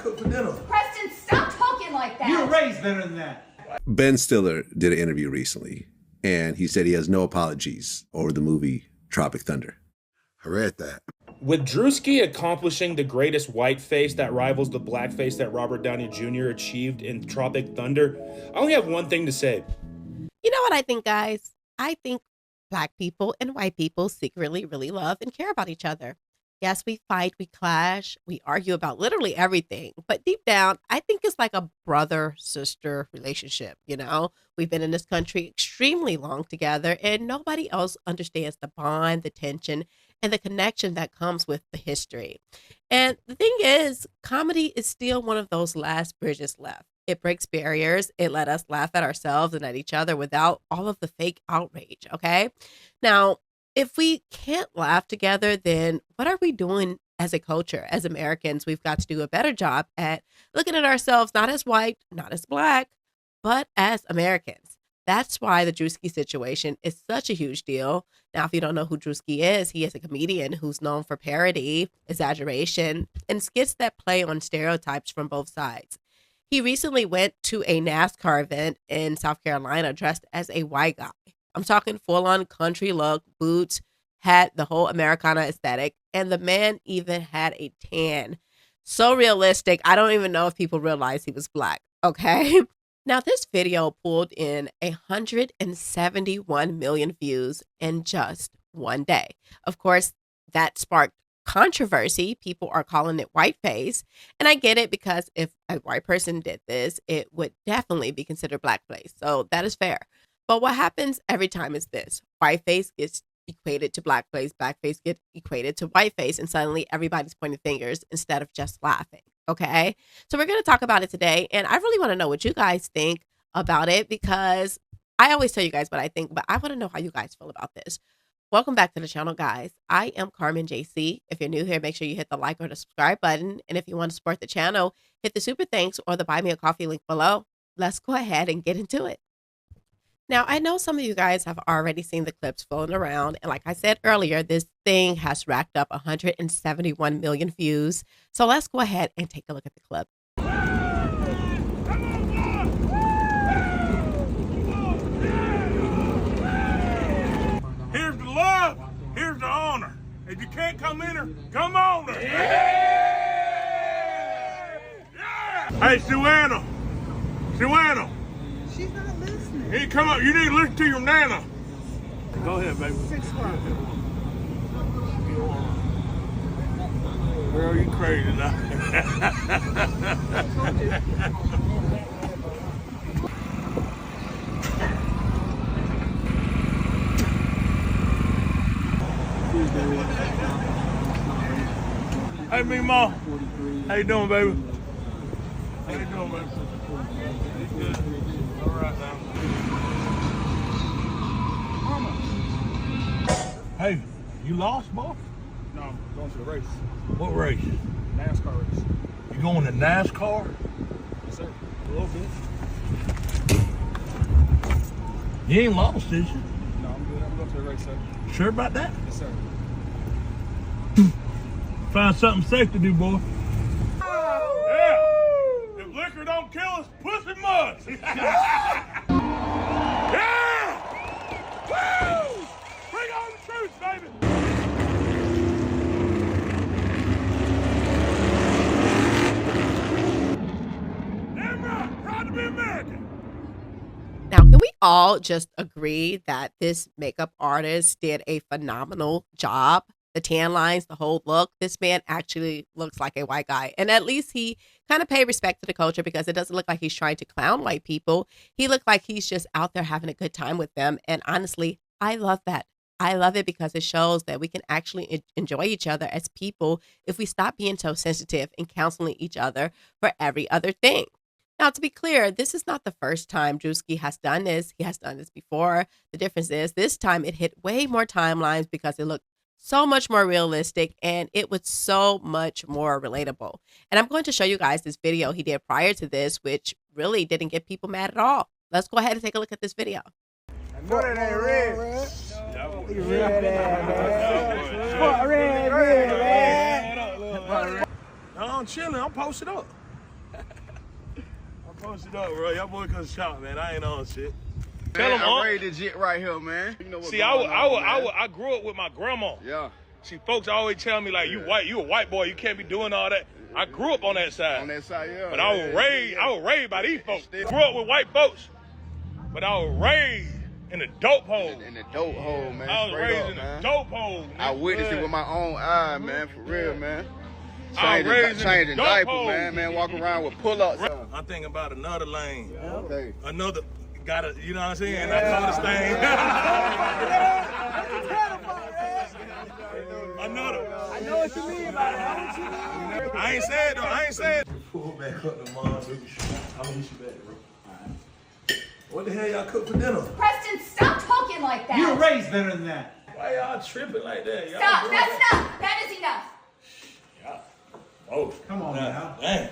cook for dinner. Preston, stop talking like that. You were raised better than that. Ben Stiller did an interview recently, and he said he has no apologies over the movie Tropic Thunder. I read that. With Drewski accomplishing the greatest whiteface that rivals the blackface that Robert Downey Jr. achieved in Tropic Thunder, I only have one thing to say. You know what I think, guys? I think Black people and white people secretly really love and care about each other. Yes, we fight, we clash, we argue about literally everything. But deep down, I think it's like a brother-sister relationship, you know? We've been in this country extremely long together, and nobody else understands the bond, the tension, and the connection that comes with the history. And the thing is, comedy is still one of those last bridges left. It breaks barriers. It let us laugh at ourselves and at each other without all of the fake outrage, okay? Now, if we can't laugh together, then what are we doing as a culture? As Americans, we've got to do a better job at looking at ourselves not as white, not as Black, but as Americans. That's why the Druski situation is such a huge deal. Now, if you don't know who Druski is, he is a comedian who's known for parody, exaggeration, and skits that play on stereotypes from both sides. He recently went to a NASCAR event in South Carolina dressed as a white guy. I'm talking full-on country look, boots, hat, the whole Americana aesthetic, and the man even had a tan. So realistic, I don't even know if people realize he was Black, okay? Now, this video pulled in 171 million views in just one day. Of course, that sparked controversy. People are calling it whiteface. And I get it, because if a white person did this, it would definitely be considered blackface. So that is fair. But what happens every time is this: whiteface gets equated to blackface, blackface gets equated to whiteface, and suddenly everybody's pointing fingers instead of just laughing. Okay, so we're going to talk about it today, and I really want to know what you guys think about it, because I always tell you guys what I think, but I want to know how you guys feel about this. Welcome back to the channel, guys. I am Carmen JC. If you're new here, make sure you hit the like or the subscribe button, and if you want to support the channel, hit the super thanks or the buy me a coffee link below. Let's go ahead and get into it. Now, I know some of you guys have already seen the clips floating around. And like I said earlier, this thing has racked up 171 million views. So let's go ahead and take a look at the clip. Here's the love. Here's the honor. If you can't come in her, come on her. Yeah! Yeah! Hey, Suanna. Suanna. She's not listening. Hey, come up. You need to listen to your nana. Go ahead, baby. 6 o'clock. Girl, you crazy now. Hey, me Ma. How you doing, baby? How you doing, baby? You good? All right now. Hey, you lost, boy? No, I'm going to the race. What race? NASCAR race. You going to NASCAR? Yes, sir. A little bit. You ain't lost, is you? No, I'm good. I'm going to the race, sir. Sure about that? Yes, sir. Find something safe to do, boy. Yeah. If liquor don't kill us, pussy must. Yeah. Woo! Bring on the truth, baby. Damn right. Proud to be American. Now, can we all just agree that this makeup artist did a phenomenal job? The tan lines, the whole look, this man actually looks like a white guy. And at least he kind of paid respect to the culture, because it doesn't look like he's trying to clown white people. He looked like he's just out there having a good time with them. And honestly, I love that. I love it because it shows that we can actually enjoy each other as people if we stop being so sensitive and counseling each other for every other thing. Now, to be clear, this is not the first time Druski has done this. He has done this before. The difference is this time it hit way more timelines because it looked so much more realistic, and it was so much more relatable. And I'm going to show you guys this video he did prior to this, which really didn't get people mad at all. Let's go ahead and take a look at this video. I know that ain't red. Red, man. No, I'm chilling. I'm posted up. Post it up, bro. Y'all boy come shop, man. I ain't on shit. Tell Man, him I'm ready to jet right here, man. You know what's See, going on, man. I grew up with my grandma. Yeah. See, folks always tell me like, you a white boy, you can't be doing all that. I grew up on that side. On that side, yeah. But I was raised by these folks. Grew up with white folks, but I was raised in the dope hole. In the dope hole, man. I was Straight raised up, in man. the dope hole. Man. I witnessed it with my own eye, man. For real, man. I was raised in the Changing dope diapers, hole. man. Walking around with pull-ups. I'm thinking about another lane. Okay. Another, gotta, you know what I'm saying? I call this thing. Another. I know what you mean by that. I ain't said though. I ain't said. Pull back up the mom, so I'm gonna hit you back, bro. What the hell y'all cook for dinner? Preston, stop talking like that. You were raised better than that. Why y'all tripping like that? Y'all Stop. doing That's that? enough. That is enough. Oh, Come on now. Damn.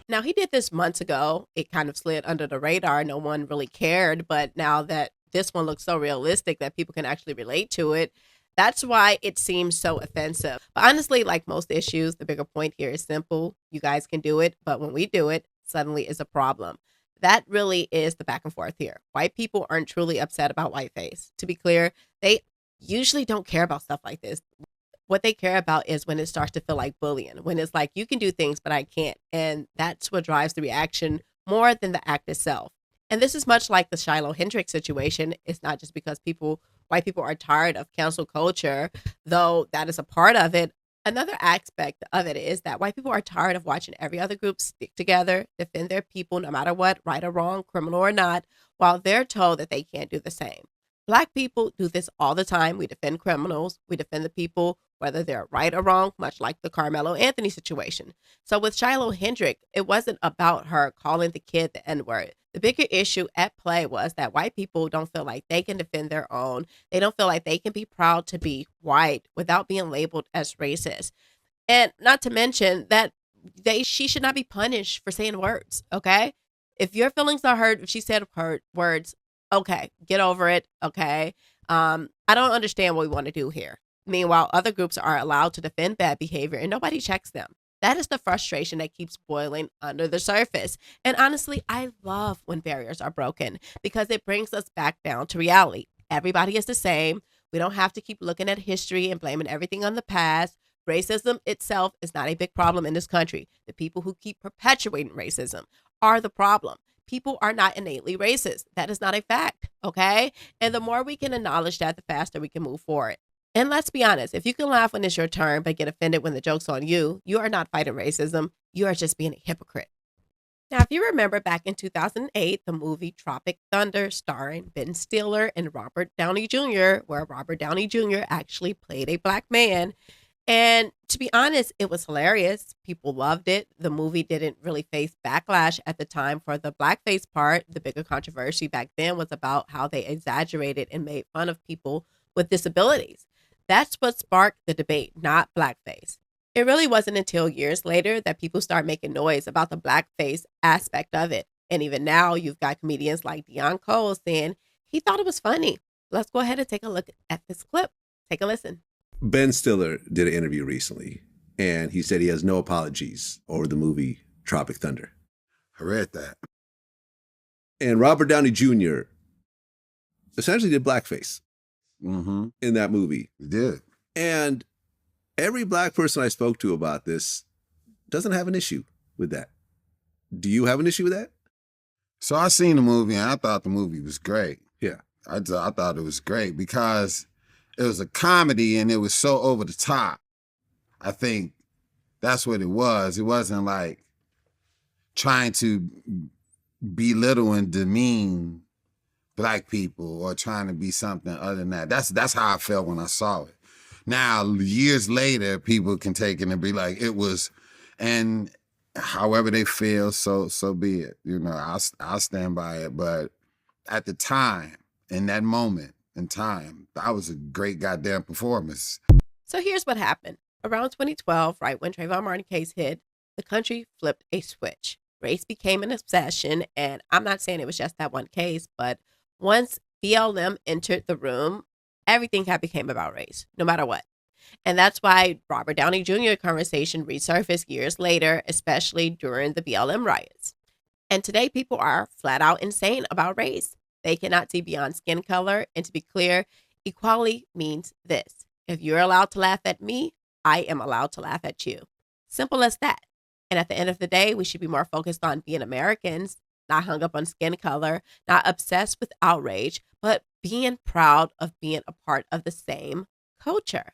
Now, he did this months ago. It kind of slid under the radar. No one really cared. But now that this one looks so realistic that people can actually relate to it, that's why it seems so offensive. But honestly, like most issues, the bigger point here is simple. You guys can do it. But when we do it, suddenly is a problem. That really is the back and forth here. White people aren't truly upset about whiteface. To be clear, they usually don't care about stuff like this. What they care about is when it starts to feel like bullying, when it's like, you can do things, but I can't. And that's what drives the reaction more than the act itself. And this is much like the Shiloh Hendrix situation. It's not just because white people are tired of cancel culture, though that is a part of it. Another aspect of it is that white people are tired of watching every other group stick together, defend their people no matter what, right or wrong, criminal or not, while they're told that they can't do the same. Black people do this all the time. We defend criminals. We defend the people, whether they're right or wrong, much like the Carmelo Anthony situation. So with Shiloh Hendrick, it wasn't about her calling the kid the N-word. The bigger issue at play was that white people don't feel like they can defend their own. They don't feel like they can be proud to be white without being labeled as racist. And not to mention that she should not be punished for saying words, okay? If your feelings are hurt, if she said hurt words, okay, get over it, okay? I don't understand what we want to do here. Meanwhile, other groups are allowed to defend bad behavior and nobody checks them. That is the frustration that keeps boiling under the surface. And honestly, I love when barriers are broken because it brings us back down to reality. Everybody is the same. We don't have to keep looking at history and blaming everything on the past. Racism itself is not a big problem in this country. The people who keep perpetuating racism are the problem. People are not innately racist. That is not a fact, okay? And the more we can acknowledge that, the faster we can move forward. And let's be honest, if you can laugh when it's your turn but get offended when the joke's on you, you are not fighting racism. You are just being a hypocrite. Now, if you remember back in 2008, the movie Tropic Thunder starring Ben Stiller and Robert Downey Jr., where Robert Downey Jr. actually played a black man. And to be honest, it was hilarious. People loved it. The movie didn't really face backlash at the time for the blackface part. The bigger controversy back then was about how they exaggerated and made fun of people with disabilities. That's what sparked the debate, not blackface. It really wasn't until years later that people start making noise about the blackface aspect of it. And even now, you've got comedians like Deion Cole saying he thought it was funny. Let's go ahead and take a look at this clip. Take a listen. Ben Stiller did an interview recently, and he said he has no apologies over the movie Tropic Thunder. I read that. And Robert Downey Jr. essentially did blackface Mm-hmm. in that movie. He did. And every black person I spoke to about this doesn't have an issue with that. Do you have an issue with that? So I seen the movie and I thought the movie was great. Yeah. I thought it was great because it was a comedy and it was so over the top. I think that's what it was. It wasn't like trying to belittle and demean black people or trying to be something other than that. That's how I felt when I saw it. Now, years later, people can take it and be like, it was, and however they feel, so be it. You know, I'll stand by it. But at the time, in that moment in time, that was a great goddamn performance. So here's what happened. Around 2012, right when Trayvon Martin case hit, the country flipped a switch. Race became an obsession, and I'm not saying it was just that one case, but once BLM entered the room, everything had become about race, no matter what. And that's why Robert Downey Jr. conversation resurfaced years later, especially during the BLM riots. And today, people are flat out insane about race. They cannot see beyond skin color. And to be clear, equality means this: if you're allowed to laugh at me, I am allowed to laugh at you. Simple as that. And at the end of the day, we should be more focused on being Americans, not hung up on skin color, not obsessed with outrage, but being proud of being a part of the same culture.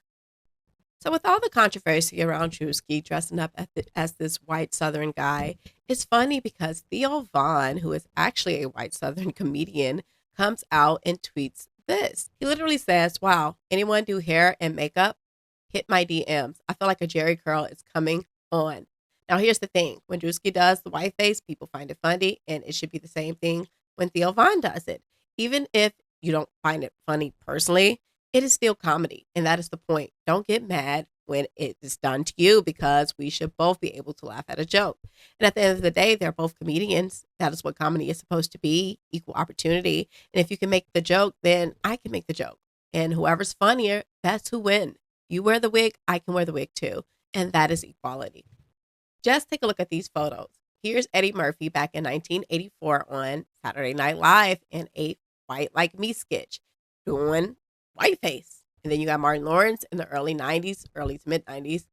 So with all the controversy around Drewski dressing up as this white Southern guy, it's funny because Theo Von, who is actually a white Southern comedian, comes out and tweets this. He literally says, "Wow, anyone do hair and makeup? Hit my DMs. I feel like a Jerry curl is coming on." Now, here's the thing. When Drewski does the white face, people find it funny, and it should be the same thing when Theo Von does it. Even if you don't find it funny personally, it is still comedy, and that is the point. Don't get mad when it is done to you, because we should both be able to laugh at a joke. And at the end of the day, they're both comedians. That is what comedy is supposed to be, equal opportunity. And if you can make the joke, then I can make the joke. And whoever's funnier, that's who wins. You wear the wig, I can wear the wig too. And that is equality. Just take a look at these photos. Here's Eddie Murphy back in 1984 on Saturday Night Live in a White Like Me sketch doing whiteface. And then you got Martin Lawrence in the early 90s, early to mid 90s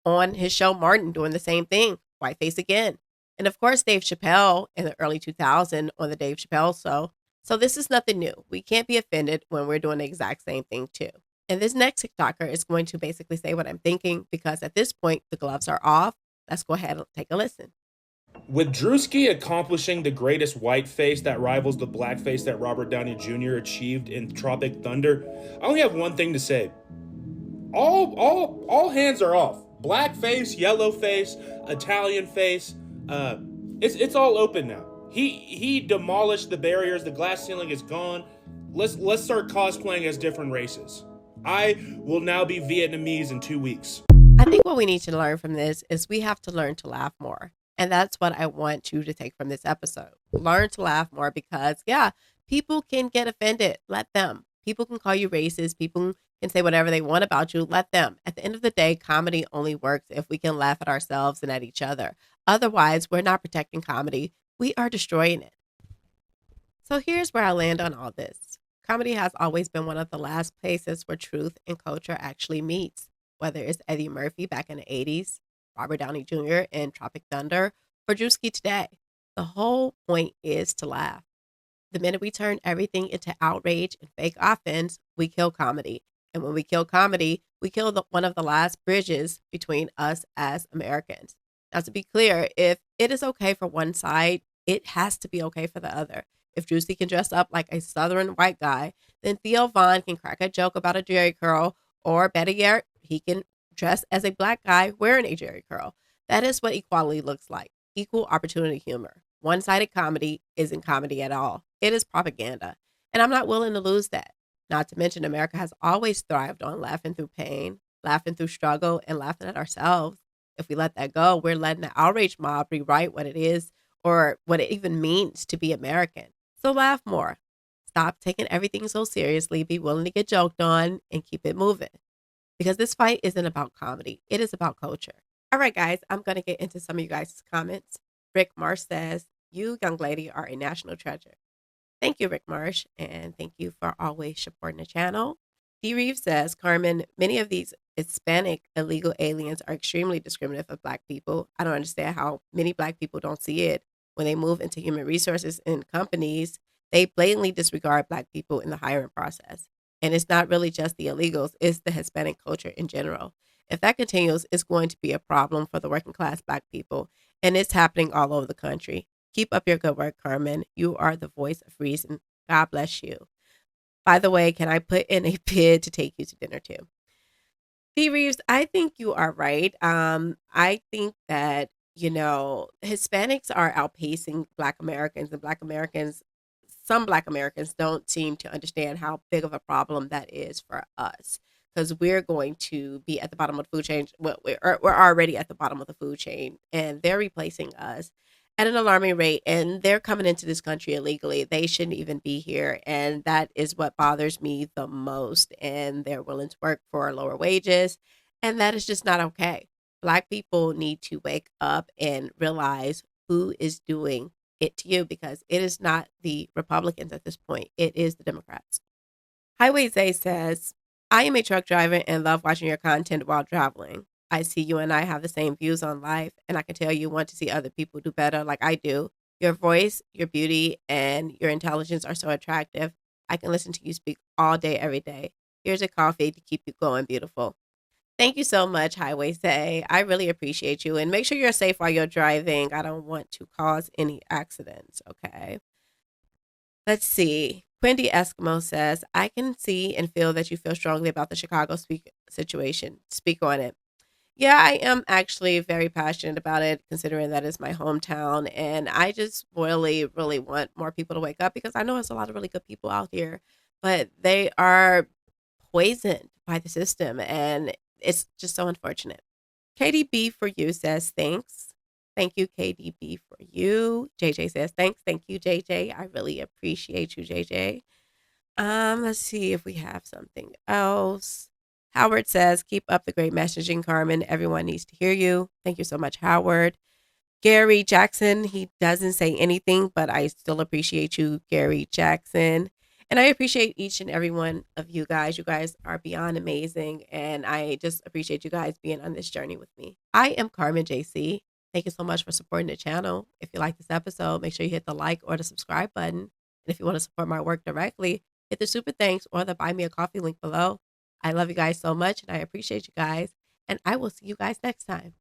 on his show Martin doing the same thing, whiteface again. And of course, Dave Chappelle in the early 2000s on the Dave Chappelle show. So this is nothing new. We can't be offended when we're doing the exact same thing too. And this next TikToker is going to basically say what I'm thinking, because at this point, the gloves are off. Let's go ahead and take a listen. With Drewski accomplishing the greatest whiteface that rivals the blackface that Robert Downey Jr. achieved in Tropic Thunder, I only have one thing to say. All hands are off. Blackface, yellow face, Italian face. It's all open now. He demolished the barriers. The glass ceiling is gone. Let's start cosplaying as different races. I will now be Vietnamese in 2 weeks. I think what we need to learn from this is we have to learn to laugh more. And that's what I want you to take from this episode. Learn to laugh more, because, yeah, people can get offended. Let them. People can call you racist. People can say whatever they want about you. Let them. At the end of the day, comedy only works if we can laugh at ourselves and at each other. Otherwise, we're not protecting comedy. We are destroying it. So here's where I land on all this. Comedy has always been one of the last places where truth and culture actually meets. Whether it's Eddie Murphy back in the 80s, Robert Downey Jr. in Tropic Thunder, or Druski today. The whole point is to laugh. The minute we turn everything into outrage and fake offense, we kill comedy. And when we kill comedy, we kill one of the last bridges between us as Americans. Now, to be clear, if it is okay for one side, it has to be okay for the other. If Druski can dress up like a Southern white guy, then Theo Von can crack a joke about a Jerry curl, or better yet, he can dress as a black guy wearing a Jerry curl. That is what equality looks like. Equal opportunity humor. One-sided comedy isn't comedy at all. It is propaganda. And I'm not willing to lose that. Not to mention, America has always thrived on laughing through pain, laughing through struggle, and laughing at ourselves. If we let that go, we're letting the outrage mob rewrite what it is, or what it even means to be American. So laugh more. Stop taking everything so seriously. Be willing to get joked on and keep it moving. Because this fight isn't about comedy. It is about culture. All right, guys, I'm going to get into some of you guys' comments. Rick Marsh says, "You, young lady, are a national treasure." Thank you, Rick Marsh, and thank you for always supporting the channel. D. Reeves says, "Carmen, many of these Hispanic illegal aliens are extremely discriminative of Black people. I don't understand how many Black people don't see it. When they move into human resources in companies, they blatantly disregard Black people in the hiring process. And it's not really just the illegals, it's the Hispanic culture in general. If that continues, it's going to be a problem for the working class Black people. And it's happening all over the country. Keep up your good work, Carmen. You are the voice of reason. God bless you. By the way, can I put in a bid to take you to dinner too?" D. Reeves, I think you are right. I think that, Hispanics are outpacing Black Americans, and some Black Americans don't seem to understand how big of a problem that is for us, because we're going to be at the bottom of the food chain. Well, we're already at the bottom of the food chain, and they're replacing us at an alarming rate, and they're coming into this country illegally. They shouldn't even be here, and that is what bothers me the most. And they're willing to work for lower wages, and that is just not okay. Black people need to wake up and realize who is doing it to you because it is not the Republicans at this point. It is the Democrats. Highway Zay says, I am a truck driver and love watching your content while traveling. I see you and I have the same views on life, and I can tell you want to see other people do better like I do. Your voice, your beauty, and your intelligence are so attractive. I can listen to you speak all day, every day. Here's a coffee to keep you going, beautiful. Thank you so much, Highway Say. I really appreciate you. And make sure you're safe while you're driving. I don't want to cause any accidents, okay? Let's see. Quindy Eskimo says, I can see and feel that you feel strongly about the Chicago situation. Speak on it. Yeah, I am actually very passionate about it, considering that is my hometown. And I just really, really want more people to wake up because I know there's a lot of really good people out here, but they are poisoned by the system. And it's just so unfortunate. KDB for you says, thanks. Thank you, KDB for you. JJ says, thanks. Thank you, JJ. I really appreciate you, JJ. Let's see if we have something else. Howard says, keep up the great messaging, Carmen. Everyone needs to hear you. Thank you so much, Howard. Gary Jackson, he doesn't say anything, but I still appreciate you, Gary Jackson. And I appreciate each and every one of you guys. You guys are beyond amazing. And I just appreciate you guys being on this journey with me. I am Carmen JC. Thank you so much for supporting the channel. If you like this episode, make sure you hit the like or the subscribe button. And if you want to support my work directly, hit the super thanks or the buy me a coffee link below. I love you guys so much and I appreciate you guys. And I will see you guys next time.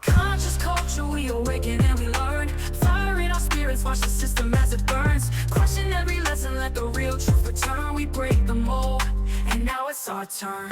Conscious culture, we awaken and we learn. Fire in our spirits, watch the system as it burns. Question every lesson, let the real truth return. We break the mold, and now it's our turn.